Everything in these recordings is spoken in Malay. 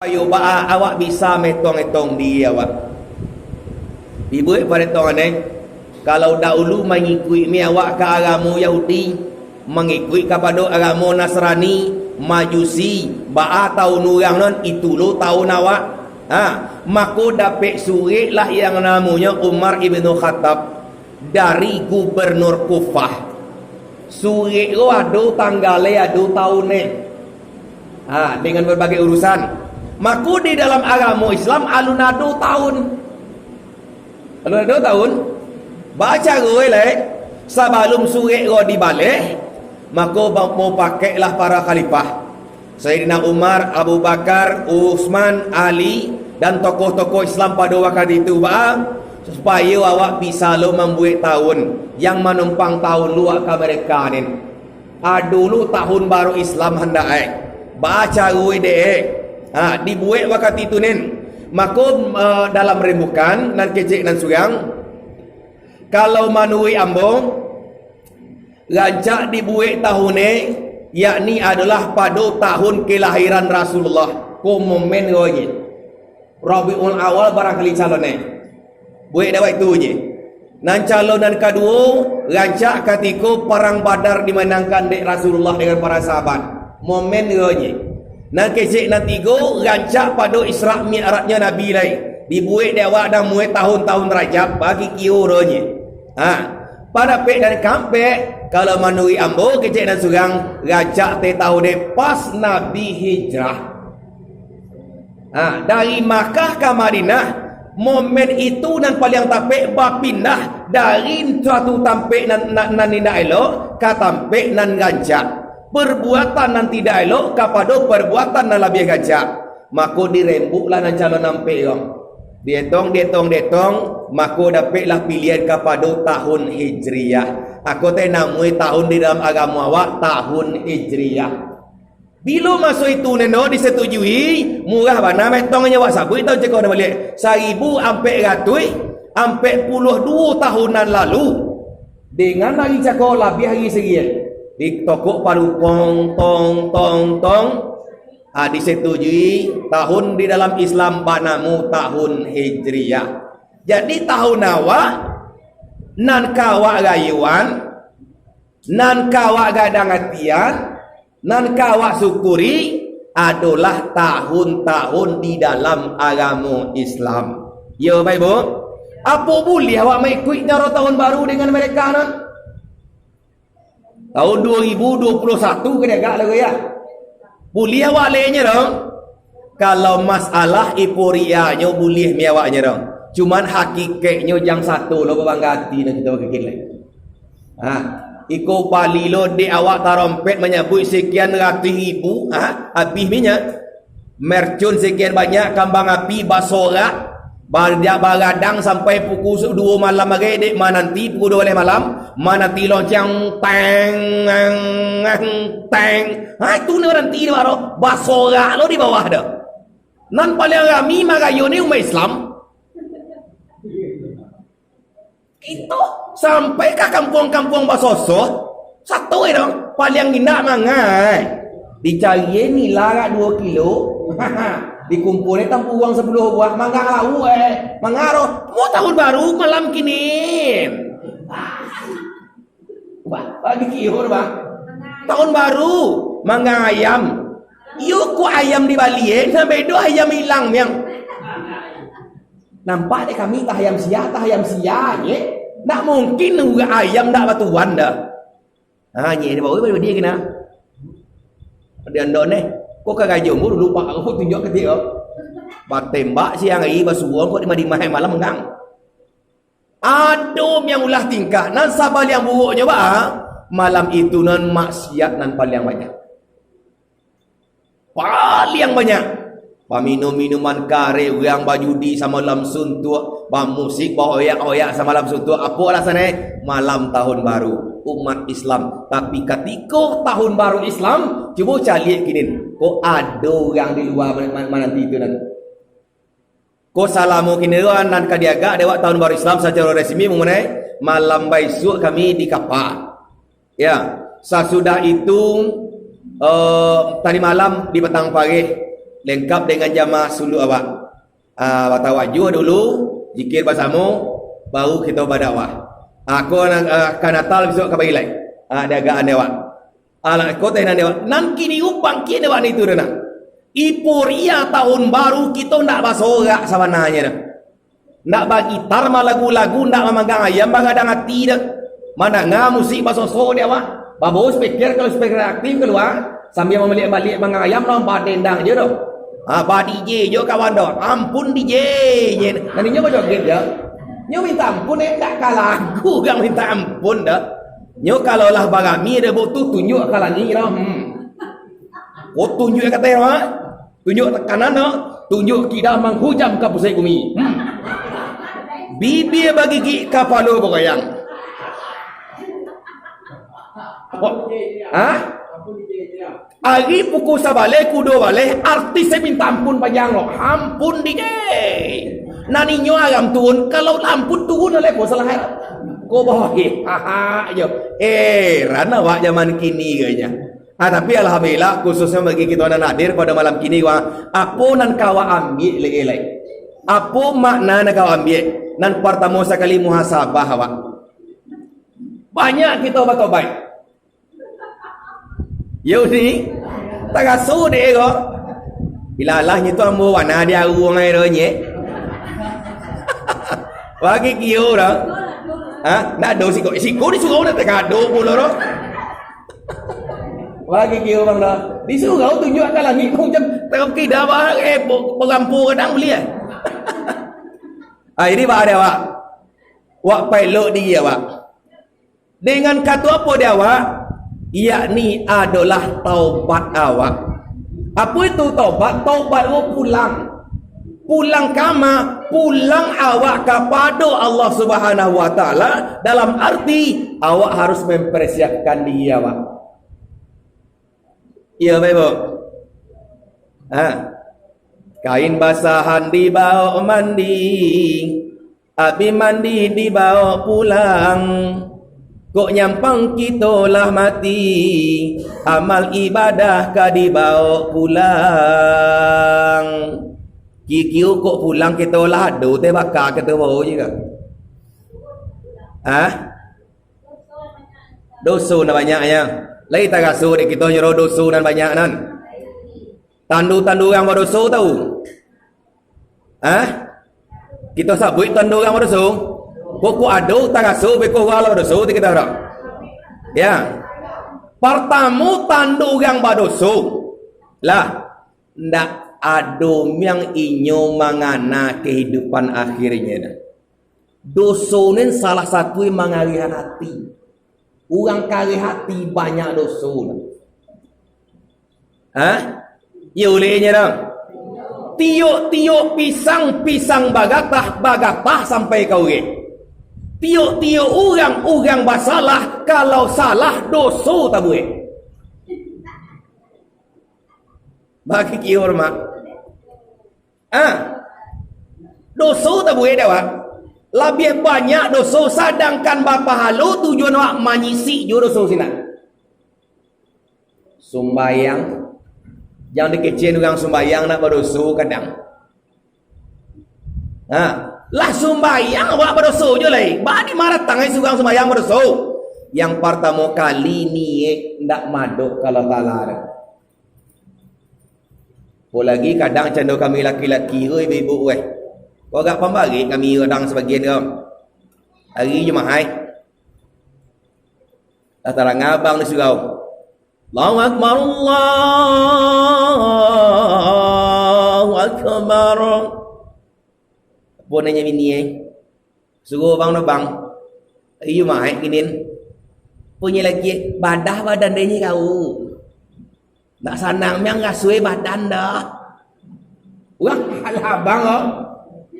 Ayo ba awak bisa metong-etong di awak. Ibu pada tong ni kalau dahulu mengikut mi awak ke agama Yahudi, mengikut kepada agama Nasrani, Majusi, ba tahun orang non itu lo tahun awak. Maka dapat surat lah yang namanya Umar ibn Khattab dari gubernur Kufah. Surat itu ada tanggalnya, ada tahunnya. Dengan berbagai urusan. Maka di dalam agama Islam alunado tahun. Alunado tahun. Baca gue leh. Sebelum surat gue dibalik, maka mau pakailah para khalifah. Sayyidina Umar, Abu Bakar, Utsman, Ali dan tokoh-tokoh Islam pada waktu itu supaya awak bisa lo membuat tahun yang menumpang tahun luar ke mereka ni. Dulu tahun baru Islam hendak baca gue deh. Dibuat waktu itu nen. Maka dalam rembukan dan kecek dan surang kalau manui ambong rancak dibuat tahun ni, yakni adalah pada tahun kelahiran Rasulullah. Momen lagi Rabiul Awal barangkali calon ni buat dah waktu je. Dan calonan kedua rancak ketika perang Badar dimenangkan dek Rasulullah dengan para sahabat. Momen lagi. Nan kecek nan tiga rancak pada Isra Mi'rajnya Nabi lain. Dibuat dia awak dah mulai tahun-tahun Rajab bagi kiuranya. Pada pek dan kampek kalau manui ambo kecek dan surang rancak te tahun de pas Nabi hijrah. Dari Makkah ke Madinah, momen itu nan paling tapek bapindah dari suatu tampek nan nindak elok ke tampek nan rancak. Perbuatan nan tidak elok kepada perbuatan nan lebih gajah, maka dirembuklah nan calon nampak orang. Detong, maka dapatlah pilihan kepada tahun Hijriyah. Aku namui tahun di dalam agama awak tahun Hijriyah. Bila masuk itu neno disetujui, murah bana metongnya awak sabu itu cekau dah balik. 1400 sampai 12 tahunan lalu dengan hari cekau lebih hari sekian. Di toko paru tong disetujui tahun di dalam Islam banamu tahun Hijriyah. Jadi tahun awak nan kawak gayuan, nan kawak gadang hatian, nan kawak syukuri adalah tahun-tahun di dalam agama Islam. Ya baik bu, apa boleh awak mengikut nyaro tahun baru dengan mereka nan? Tahun 2021 kena agak lagu ya. Boleh awak lehnya dong. Kalau masalah iporianya boleh mi awaknya dong. Cuman hakikatnya yang satu lo berbangga hati nak kita berkekil lagi. Iko pali lo di awak tarompet menyebut sekian ratus ribu. Habis minyak. Mercun sekian banyak kambang api basorak. Baradang sampai pukul 2 malam lagi dek nanti pukul 2 malam nanti lonceng teng. Itu nanti baru basorak lo di bawah dah. Nan paling rami magayo ni umat Islam. Itu sampai ke kampung-kampung basoso satu dong paling indah mangai. Dicari ni larak 2 kilo. Dikumpulin tampu uang 10 buah mangau mangaro mau tahun baru malam kini bagi kihur tahun baru mangga ayam yuk ku ayam di Bali sampai itu ayam hilang yang nampak deh kami tah ayam sia ye tak mungkin nunggu ayam tak batuan dah nye dia bawa dia kena dia ndone kok kagak jomur lupa aku tunjuk ke dia. Tembak siang hari basuang kok di malam mengang. Adum yang ulah tingkah nan sabal yang buruknya malam itu nan maksiat nan paling banyak. Paling banyak. Paminum-minuman kare yang bajudi sama malam suntuk, musik oyak-oyak sama malam suntuk. Apa alasannya? Malam tahun baru umat Islam. Tapi ketika tahun baru Islam, cuba cari kini. Kok ada orang di luar nanti itu nanti. Kok salamu kini nan kadiaga dewak tahun baru Islam secara resmi mengenai malam besok kami di kapal. Ya, sesudah itu tadi malam di petang pagi lengkap dengan jamaah suluk awak. Watawaju dulu, zikir bersama, baru kita berdakwah. Aku akan Natal besok ke Bailai. Dagaan dewa. Anak kota yang dewa. Nan kini upang kini dewa itu dah. Ipuria tahun baru kita nak basorak sawananya dah. Nak bagi tarma lagu-lagu, nak memegang ayam bagadang hati dah. Mana ngah musik basosok dia wah. Babu speaker kalau speaker aktif keluar sambil membalik-balik memegang ayam lompat dendang je dah. Pak DJ je kawan dah. Ampun DJ. Nanti nyo joget je. Nyo minta ampun tak kalah lagu gak minta ampun dah. Nyo kalau lah barami ada butuh tunjuk kalah ni dah. Oh tunjuk kata dia tunjuk tekanan dah. Tunjuk kita menghujam ke pusat bumi. Bibir bagi gigi kapalo bergoyang. Hari pukul sabale kudo bale artis saya minta ampun panjang lo. Ampun DJ. Nani nyo agam turun kalau ampun turun oleh ko salah. Ko bahagia. Yo. Rana wak zaman kini kayaknya. Tapi alhamdulillah khususnya bagi kita yang hadir pada malam kini apa nan kawa ambil lagi. Apa makna nak kawa ambil? Nan pertama sekali muhasabah awak. Banyak kita bertobat. Yo ni tak asu deh ko. Bila lah ni tu ambo wana dia uang ai ro nye. Bagi kio dah. Nak do siko ni suruh nak tak do pula ro. Bagi kio bang dah. Disuruh tunjuk kat langit macam terki dah bah pengampu kadang beli ini bah dia wak. Wak pilot dia wak. Dengan kata apa dia wak? Yakni adalah taubat awak. Apa itu taubat? Taubat itu pulang. Pulang kama, pulang awak kepada Allah Subhanahu wa taala dalam arti awak harus mempersiapkan diri awak. Ya baik. Kain basahan dibawa mandi, abi mandi dibawa pulang. Kok nyampang kita lah mati, amal ibadah ka dibawa pulang. Kikiu kok pulang kita lah ado teh bakar kita bawa je ke? Dosa na banyaknya. Lai tak rasu dek kita nyuruh dosa nan banyak nan. Tandu-tandu yang berdosa tahu? Kita sabut tandu yang berdosa. Kok ada tak rasu beko wala berdosa kita dak. Ya. Pertama tandu yang berdosa. Lah ndak ada yang inyo mangana kehidupan akhirnya. Dosa ni salah satu yang mengalihan hati. Orang kari hati banyak dosa. Ya olehnya dah. Tiuk-tiuk pisang bagatah sampai kau ge. Tiuk-tiuk orang bersalah, kalau salah dosa tak boleh. Bagi ki hormat. Dosa tak boleh dah. Lebih banyak dosa sedangkan bapa halu tujuan awak manyisi jo dosa sina. Sumbayang. Jangan dikecil orang sumbayang nak berdosa kadang. Lah sumbayang awak berdosa je lah. Bani marah tangan seorang sumbayang berdosa. Yang pertama kali ni ndak maduk kalau talar. Lagi kadang cando kami laki-laki ibu kau agak pembagi kami kadang sebagian kau. Hari je mahai. Dah tarang abang ni surau. Allahu Akbar, Allahu Akbar. Apa nanya bini suruh bang no bang. Hari je mahai kinin. Punya lagi badan dia ni kau. Tak sanang yang ngasui badan dah. Orang halah bang oh.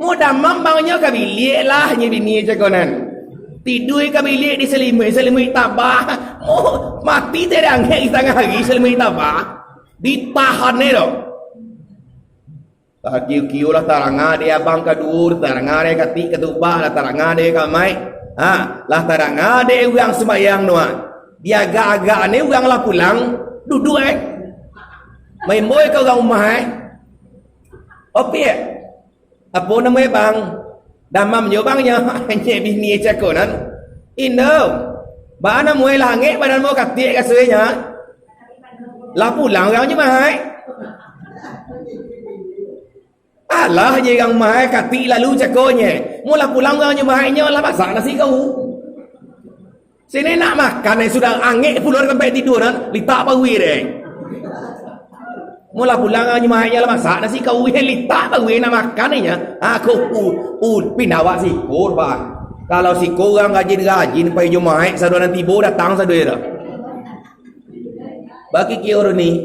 Mudah mambangnya kabilik lah ni bini cakonan. Tidur kabilik di selimut tabah. Mati tidak angkat di tengah hari selimut tabah. Ditahan ni dah. Tak kiu-kiu lah taranga dia abang kadur, taranga dia katik ketubah, lah taranga dia kamai. Lah taranga dia orang sembahyang nuan. Dia agak-agak ni orang lah pulang duduk Main boy kau orang rumah Opik. Apa nama bang? Damam je bangnya. Hanya bini cakonan. Indo. Bana muai langit badan mau katik kasenya. Lah pulang orang je mahai. Alah je yang mahai katik lalu cakonya. Mula pulang orang je mahainya lah masak nasi kau. Sini nak makan sudah angin pulang sampai tidur kan. Litak pagi deh. Mula pulang orang je mahainya lah masak nasi kau. Litak pagi nak makan nya. Aku pinawak si kor bang. Kalau si korang rajin-rajin pergi Jumaat, sadua nanti tiba datang sadua dah. Bagi kira ni,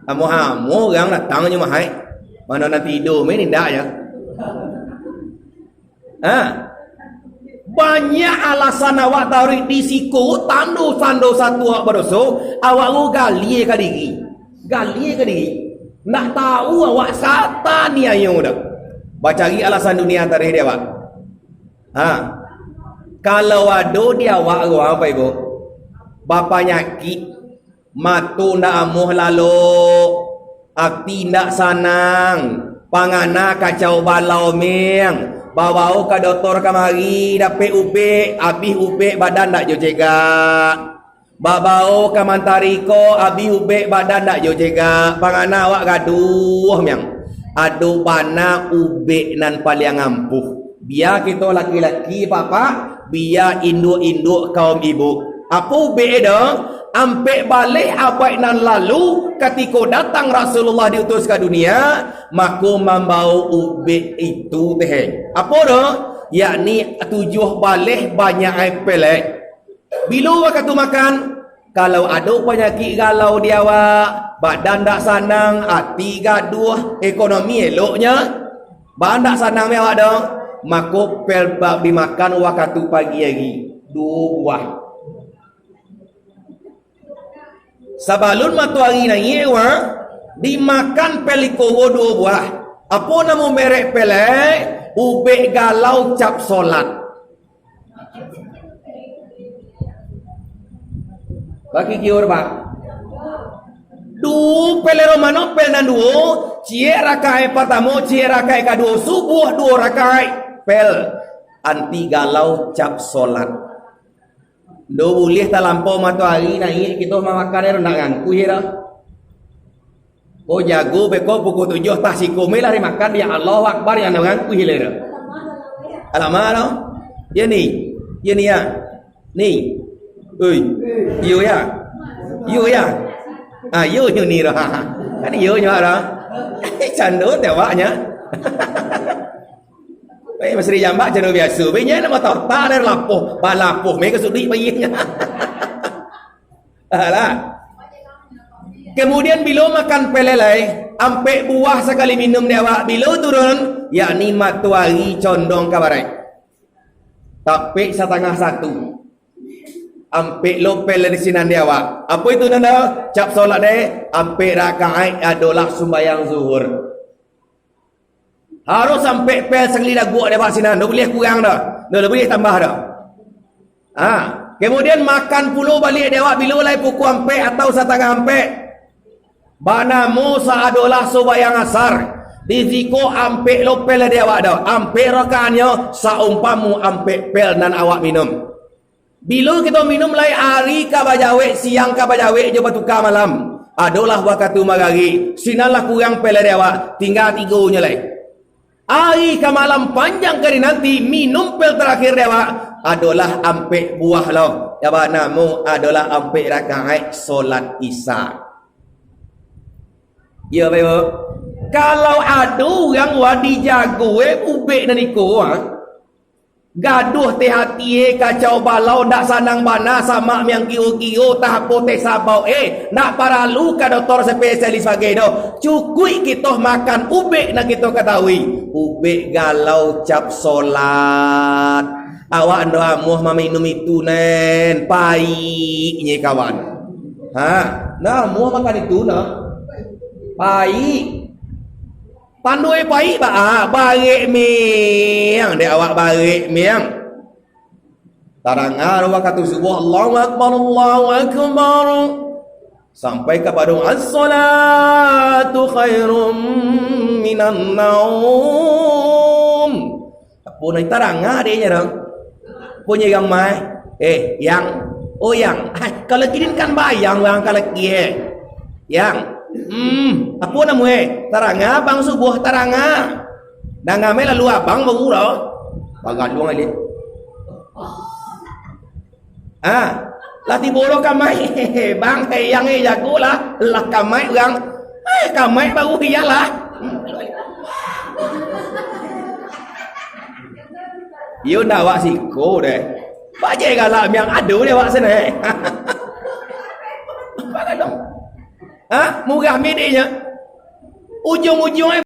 hamu orang datang Jumaat, mana nanti tidur ni tidak ya? Banyak alasan awak tarik di siku, tandu satu awak berdosa, awak lu gali ke diri, nak tahu awak sata ni ayo dah. Baca lagi alasan dunia tarik dia awak. Kalau ada dia awak apa ibu? Bapa nyakit, matu ndak amuh lalu, hati ndak sanang, pangana kacau balau meng, bawa ke doktor kamari, dapat upik, habis upik badan ndak jo jaga. Babao ke mantariko, habis upik badan ndak jo jaga. Pangana awak gaduh meng, adu bana upik nan paling ampuh. Biar kita laki-laki papa, biar induk-induk kaum ibu. Apa beda? Ampe balik abad nan lalu ketika datang Rasulullah diutus ke dunia, maka membau ubik itu teh. Apa dah? Yakni tujuh balik banyak apel. Bila waktu makan, kalau ada penyakit galau dia awak, badan tak sanang, hati gaduh, ekonomi eloknya, badan tak sanang dia awak dah. Maka pel bab dimakan waktu pagi lagi 2 buah. Sebelum matahari naik dimakan pelikowo 2 buah. Apa nama merek pelek? Ubek galau cap solat. Bagi kior pak. Pel romano pel nan duo, cie rakai pertama, cie rakai kedua, subuh 2 rakai. Pel anti galau cap solat. Do boleh tak lampau matahari naik kita makan nak ngangku dah. Oh jago beko pukul 7 tak sikome lari makan ya Allah Akbar yang ngangku dah. Alamak lo. Ya ni ya. Ni. Oi. Yo ya. Yo ni dah. Kan yo dah. Cando tewaknya. Masih jambak jenuh biasa. Binya nama tak ada lapuh. Balapuh. Mereka sudi bayinya. Kemudian bila makan pelelai, ampe buah sekali minum dia awak. Bila turun, yakni matahari condong ke barat. Tapi 1/2. Ampe lopel di sini dia awak. Apa itu nanda? Cap solat deh. Ampe rakaat adalah sembahyang zuhur. Harus sampai pel sekali dah gua dekat sini. Tak boleh kurang dah. Tak boleh tambah dah. Kemudian makan puluh balik dia awak bila lai pukul ampe atau 1/2 ampe. Bana Musa adalah sembahyang asar. Di siku ampe lopel dia awak dah. Ampe rakaatnya saumpamu ampe pel nan awak minum. Bila kita minum lai hari ka bajawe, siang ka bajawe je bertukar malam. Adalah waktu magari. Sinalah kurang pel dia awak. Tinggal 3 nya lai. Hari ke malam panjang kali nanti minum pel terakhir dia adalah ampe buah lo. Jawab namu adalah ampe rakaat solat isya. Ya baik. Kalau ada orang wadi jago ubek dan iko gaduh teh hati kacau balau ndak sanang bana sama yang kio-kio tak pote sabau nak paralu ka doktor spesialis bagai do cukui kita makan ubek nak kita ketahui ubek galau cap solat awak ando amuh minum itu nen pai nye kawan nah muah makan itu nah pai pandoi pai barik miang dia awak barik miang tarangar waktu subuh Allahu akbar Sampai kepada as-salatu khairum minan naum. Apa nak terang dia nya dong. Punya yang mai. Yang kalau kini kan bayang orang kalau kie. Yang apa nama terang bang subuh terang. Dan ngame lalu abang baru dah. Bagal luang ali. Lati bolo kamai bang yang jago lah kamai orang kamai baru iyalah yo nak wak siko deh baje galak yang adu dia wak sana bagai dong murah medianya ujung-ujungnya